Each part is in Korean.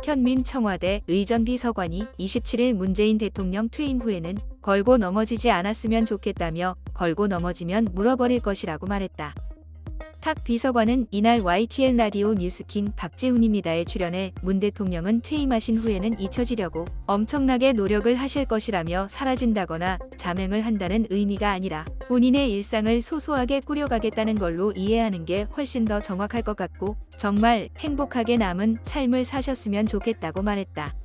박현민 청와대 의전비서관이 27일 문재인 대통령 퇴임 후에는 걸고 넘어지지 않았으면 좋겠다며 걸고 넘어지면 물어버릴 것이라고 말했다. 탁 비서관은 이날 YTN 라디오 뉴스킹 박지훈입니다에 출연해 문 대통령은 퇴임하신 후에는 잊혀지려고 엄청나게 노력을 하실 것이라며 사라진다거나 자명을 한다는 의미가 아니라 본인의 일상을 소소하게 꾸려가겠다는 걸로 이해하는 게 훨씬 더 정확할 것 같고 정말 행복하게 남은 삶을 사셨으면 좋겠다고 말했다.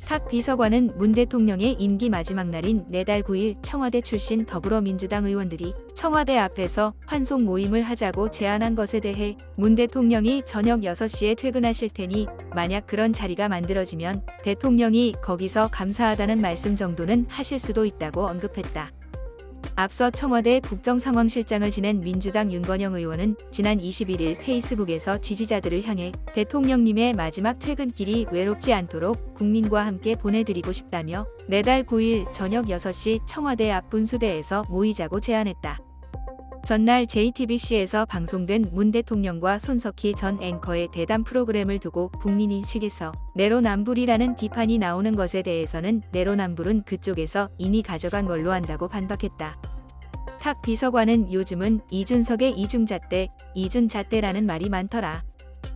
탁 비서관은 문 대통령의 임기 마지막 날인 내달 9일 청와대 출신 더불어민주당 의원들이 청와대 앞에서 환송 모임을 하자고 제안한 것에 대해 문 대통령이 저녁 6시에 퇴근하실 테니 만약 그런 자리가 만들어지면 대통령이 거기서 감사하다는 말씀 정도는 하실 수도 있다고 언급했다. 앞서 청와대 국정상황실장을 지낸 민주당 윤건영 의원은 지난 21일 페이스북에서 지지자들을 향해 대통령님의 마지막 퇴근길이 외롭지 않도록 국민과 함께 보내드리고 싶다며 내달 9일 저녁 6시 청와대 앞 분수대에서 모이자고 제안했다. 전날 JTBC에서 방송된 문 대통령과 손석희 전 앵커의 대담 프로그램을 두고 국민인식에서 내로남불이라는 비판이 나오는 것에 대해서는 내로남불은 그쪽에서 이미 가져간 걸로 안다고 반박했다. 탁 비서관은 요즘은 이준석의 이중잣대, 이준잣대라는 말이 많더라.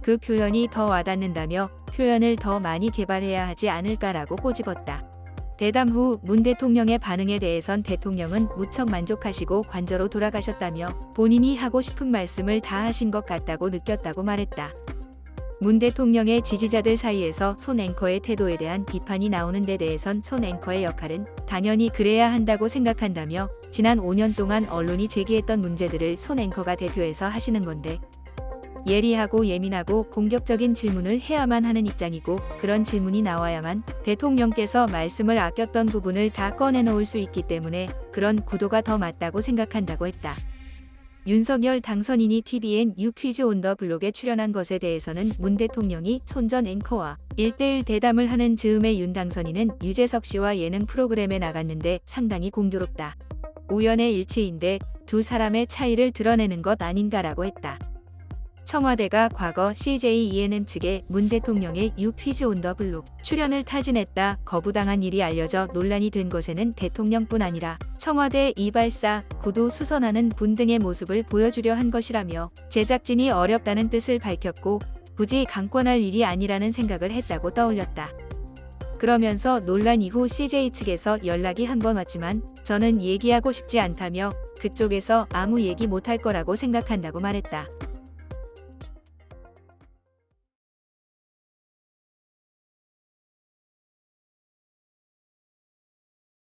그 표현이 더 와닿는다며 표현을 더 많이 개발해야 하지 않을까라고 꼬집었다. 대담 후 문 대통령의 반응에 대해선 대통령은 무척 만족하시고 관저로 돌아가셨다며 본인이 하고 싶은 말씀을 다 하신 것 같다고 느꼈다고 말했다. 문 대통령의 지지자들 사이에서 손 앵커의 태도에 대한 비판이 나오는 데 대해선 손 앵커의 역할은 당연히 그래야 한다고 생각한다며 지난 5년 동안 언론이 제기했던 문제들을 손 앵커가 대표해서 하시는 건데 예리하고 예민하고 공격적인 질문을 해야만 하는 입장이고 그런 질문이 나와야만 대통령께서 말씀을 아꼈던 부분을 다 꺼내놓을 수 있기 때문에 그런 구도가 더 맞다고 생각한다고 했다. 윤석열 당선인이 TVN 유 퀴즈 온 더 블록에 출연한 것에 대해서는 문 대통령이 손 전 앵커와 1대1 대담을 하는 즈음에 윤 당선인은 유재석 씨와 예능 프로그램에 나갔는데 상당히 공교롭다. 우연의 일치인데 두 사람의 차이를 드러내는 것 아닌가라고 했다. 청와대가 과거 CJ ENM 측에 문 대통령의 유 퀴즈 온 더 블록 출연을 타진했다 거부당한 일이 알려져 논란이 된 것에는 대통령뿐 아니라 청와대 이발사, 구두 수선하는 분 등의 모습을 보여주려 한 것이라며 제작진이 어렵다는 뜻을 밝혔고 굳이 강권할 일이 아니라는 생각을 했다고 떠올렸다. 그러면서 논란 이후 CJ 측에서 연락이 한 번 왔지만 저는 얘기하고 싶지 않다며 그쪽에서 아무 얘기 못할 거라고 생각한다고 말했다.